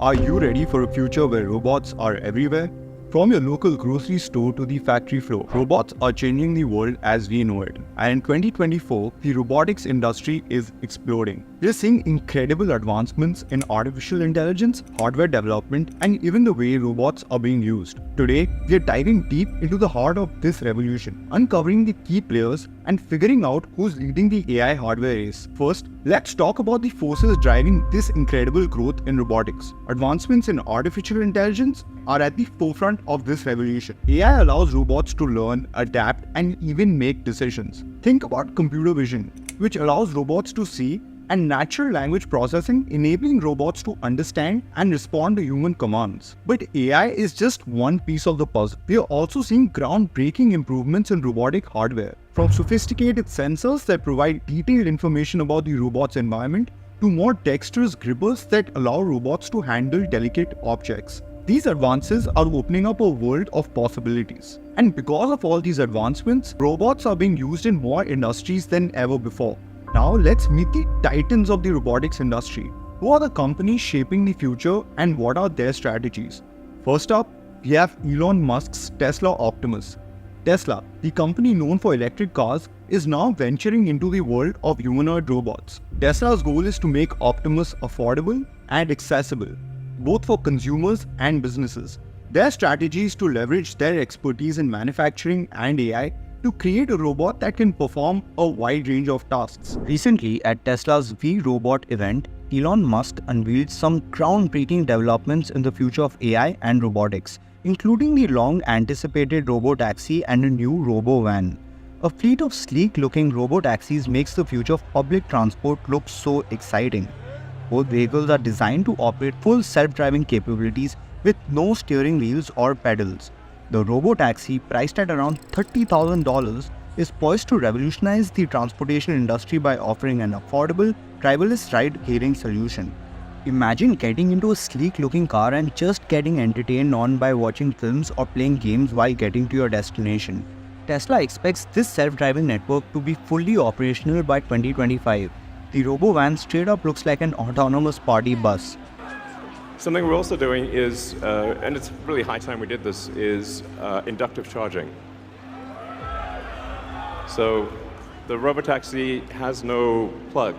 Are you ready for a future where robots are everywhere? From your local grocery store to the factory floor, robots are changing the world as we know it. And in 2024, the robotics industry is exploding. We're seeing incredible advancements in artificial intelligence, hardware development, and even the way robots are being used. Today, we're diving deep into the heart of this revolution, uncovering the key players and figuring out who's leading the AI hardware race. First, let's talk about the forces driving this incredible growth in robotics. Advancements in artificial intelligence are at the forefront of this revolution. AI allows robots to learn, adapt, and even make decisions. Think about computer vision, which allows robots to see, and natural language processing, enabling robots to understand and respond to human commands. But AI is just one piece of the puzzle. We are also seeing groundbreaking improvements in robotic hardware, from sophisticated sensors that provide detailed information about the robot's environment to more dexterous grippers that allow robots to handle delicate objects. These advances are opening up a world of possibilities. And because of all these advancements, robots are being used in more industries than ever before. Now let's meet the titans of the robotics industry. Who are the companies shaping the future and what are their strategies? First up, we have Elon Musk's Tesla Optimus. Tesla, the company known for electric cars, is now venturing into the world of humanoid robots. Tesla's goal is to make Optimus affordable and accessible, both for consumers and businesses. Their strategy is to leverage their expertise in manufacturing and AI to create a robot that can perform a wide range of tasks. Recently, at Tesla's V Robot event, Elon Musk unveiled some groundbreaking developments in the future of AI and robotics, including the long-anticipated Robotaxi and a new Robo-van. A fleet of sleek-looking Robotaxis makes the future of public transport look so exciting. Both vehicles are designed to operate full self-driving capabilities with no steering wheels or pedals. The Robotaxi, priced at around $30,000, is poised to revolutionize the transportation industry by offering an affordable, driverless ride-hailing solution. Imagine getting into a sleek-looking car and just getting entertained on by watching films or playing games while getting to your destination. Tesla expects this self-driving network to be fully operational by 2025. The Robo-van straight up looks like an autonomous party bus. Something we're also doing is, and it's really high time we did this, is inductive charging. So the Robotaxi has no plug.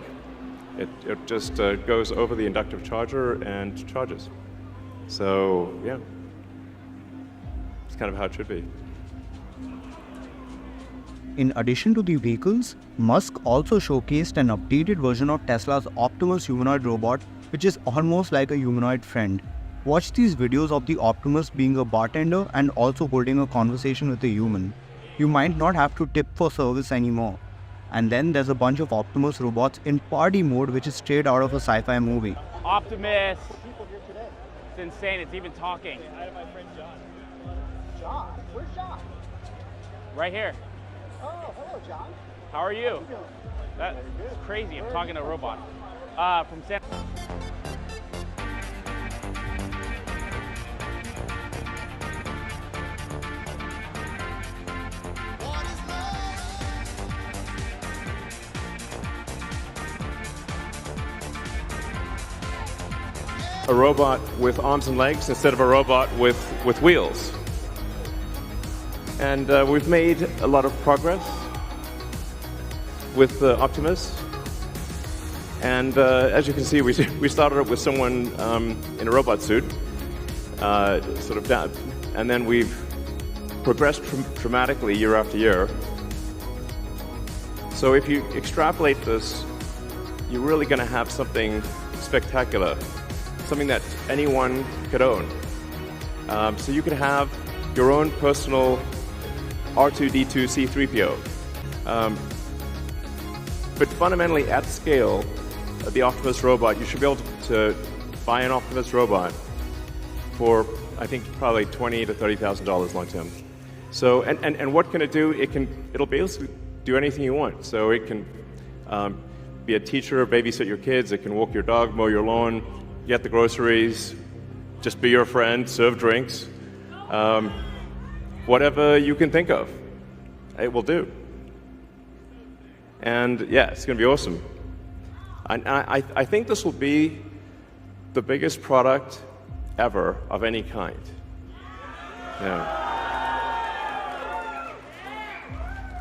It just goes over the inductive charger and charges. So yeah, it's kind of how it should be. In addition to the vehicles, Musk also showcased an updated version of Tesla's Optimus humanoid robot, which is almost like a humanoid friend. Watch these videos of the Optimus being a bartender and also holding a conversation with a human. You might not have to tip for service anymore. And then there's a bunch of Optimus robots in party mode, which is straight out of a sci-fi movie. Optimus! It's insane, it's even talking. I have my friend John. John? Where's John? Right here. Oh, hello, John. How are you? How you doing? That's crazy, I'm talking to a robot. From San... A robot with arms and legs instead of a robot with wheels. And we've made a lot of progress with Optimus. And as you can see, we started up with someone in a robot suit, sort of down, and then we've progressed dramatically year after year. So if you extrapolate this, you're really going to have something spectacular, something that anyone could own. So you could have your own personal R2-D2 C-3PO. But fundamentally, at scale, the Optimus robot, you should be able to buy an Optimus robot for, I think, probably $20,000 to $30,000 long term. So, and what can it do? It'll basically do anything you want. So it can be a teacher, babysit your kids. It can walk your dog, mow your lawn, get the groceries, just be your friend, serve drinks. Whatever you can think of, it will do. And yeah, it's going to be awesome. I think this will be the biggest product ever of any kind. Yeah.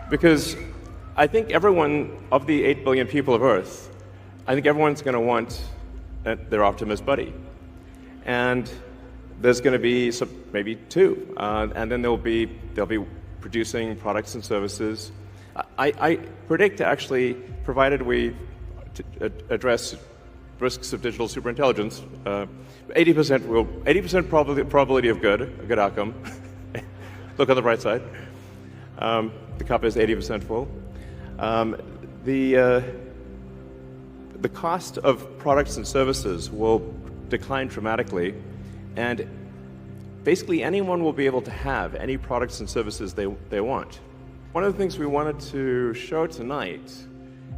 Because I think everyone, of the 8 billion people of Earth, I think everyone's going to want their Optimus buddy. And there's going to be maybe two, and then they'll be producing products and services. I predict, actually, provided we address risks of digital superintelligence, 80% probability of good, a good outcome. Look on the bright side. The cup is 80% full. The cost of products and services will decline dramatically, and basically anyone will be able to have any products and services they want. One of the things we wanted to show tonight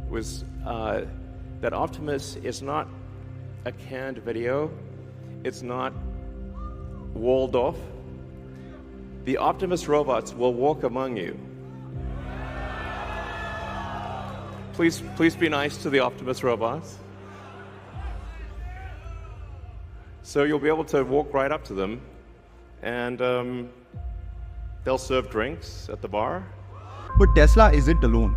was that Optimus is not a canned video. It's not walled off. The Optimus robots will walk among you. Please be nice to the Optimus robots. So you'll be able to walk right up to them, and they'll serve drinks at the bar. But Tesla isn't alone.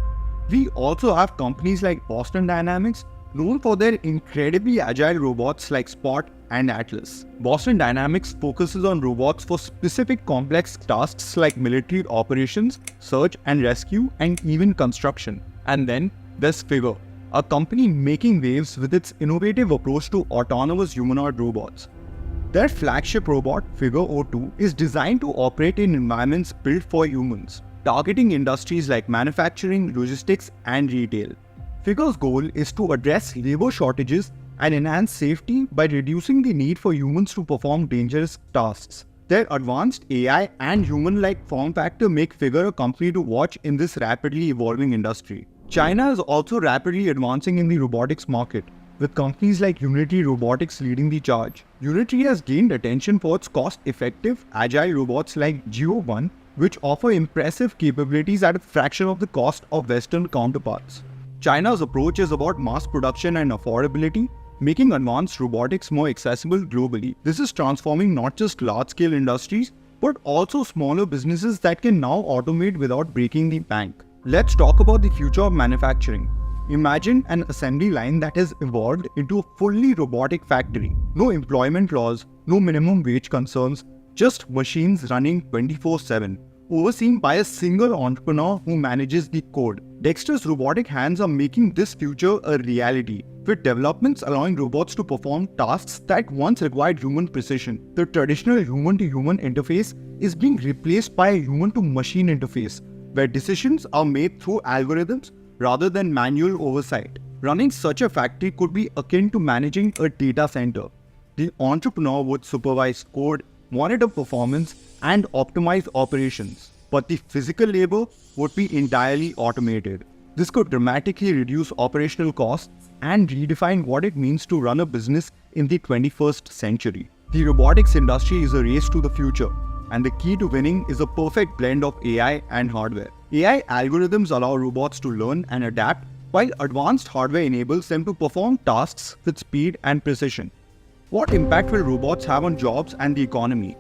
We also have companies like Boston Dynamics, known for their incredibly agile robots like Spot and Atlas. Boston Dynamics focuses on robots for specific complex tasks like military operations, search and rescue, and even construction. And then there's Figure, a company making waves with its innovative approach to autonomous humanoid robots. Their flagship robot, Figure O2, is designed to operate in environments built for humans, targeting industries like manufacturing, logistics, and retail. Figure's goal is to address labor shortages and enhance safety by reducing the need for humans to perform dangerous tasks. Their advanced AI and human-like form factor make Figure a company to watch in this rapidly evolving industry. China is also rapidly advancing in the robotics market, with companies like Unity Robotics leading the charge. Unity has gained attention for its cost-effective, agile robots like Geo1, which offer impressive capabilities at a fraction of the cost of Western counterparts. China's approach is about mass production and affordability, making advanced robotics more accessible globally. This is transforming not just large-scale industries, but also smaller businesses that can now automate without breaking the bank. Let's talk about the future of manufacturing. Imagine an assembly line that has evolved into a fully robotic factory. No employment laws, no minimum wage concerns, just machines running 24/7, overseen by a single entrepreneur who manages the code. Dexter's robotic hands are making this future a reality, with developments allowing robots to perform tasks that once required human precision. The traditional human-to-human interface is being replaced by a human-to-machine interface, where decisions are made through algorithms rather than manual oversight. Running such a factory could be akin to managing a data center. The entrepreneur would supervise code, monitor performance, and optimize operations, but the physical labor would be entirely automated. This could dramatically reduce operational costs and redefine what it means to run a business in the 21st century. The robotics industry is a race to the future, and the key to winning is a perfect blend of AI and hardware. AI algorithms allow robots to learn and adapt, while advanced hardware enables them to perform tasks with speed and precision. What impact will robots have on jobs and the economy?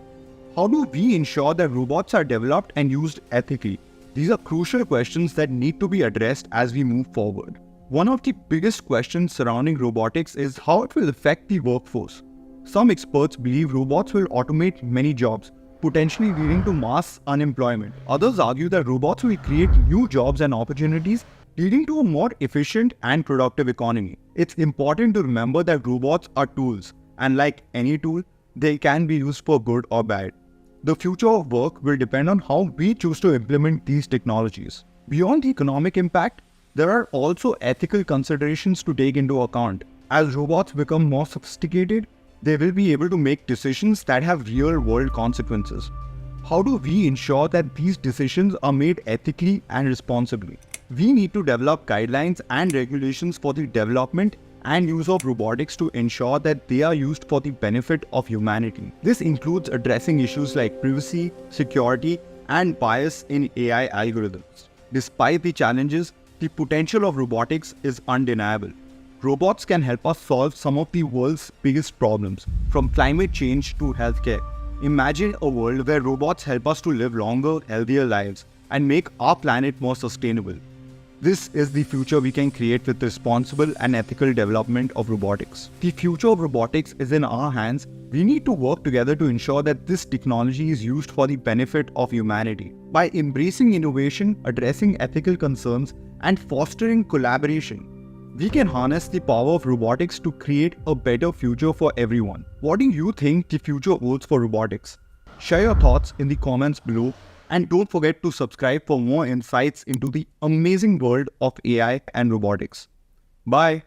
How do we ensure that robots are developed and used ethically? These are crucial questions that need to be addressed as we move forward. One of the biggest questions surrounding robotics is how it will affect the workforce. Some experts believe robots will automate many jobs, potentially leading to mass unemployment. Others argue that robots will create new jobs and opportunities, leading to a more efficient and productive economy. It's important to remember that robots are tools, and like any tool, they can be used for good or bad. The future of work will depend on how we choose to implement these technologies. Beyond the economic impact, there are also ethical considerations to take into account. As robots become more sophisticated, they will be able to make decisions that have real-world consequences. How do we ensure that these decisions are made ethically and responsibly? We need to develop guidelines and regulations for the development and use of robotics to ensure that they are used for the benefit of humanity. This includes addressing issues like privacy, security, and bias in AI algorithms. Despite the challenges, the potential of robotics is undeniable. Robots can help us solve some of the world's biggest problems, from climate change to healthcare. Imagine a world where robots help us to live longer, healthier lives and make our planet more sustainable. This is the future we can create with responsible and ethical development of robotics. The future of robotics is in our hands. We need to work together to ensure that this technology is used for the benefit of humanity. By embracing innovation, addressing ethical concerns, and fostering collaboration, we can harness the power of robotics to create a better future for everyone. What do you think the future holds for robotics? Share your thoughts in the comments below. And don't forget to subscribe for more insights into the amazing world of AI and robotics. Bye.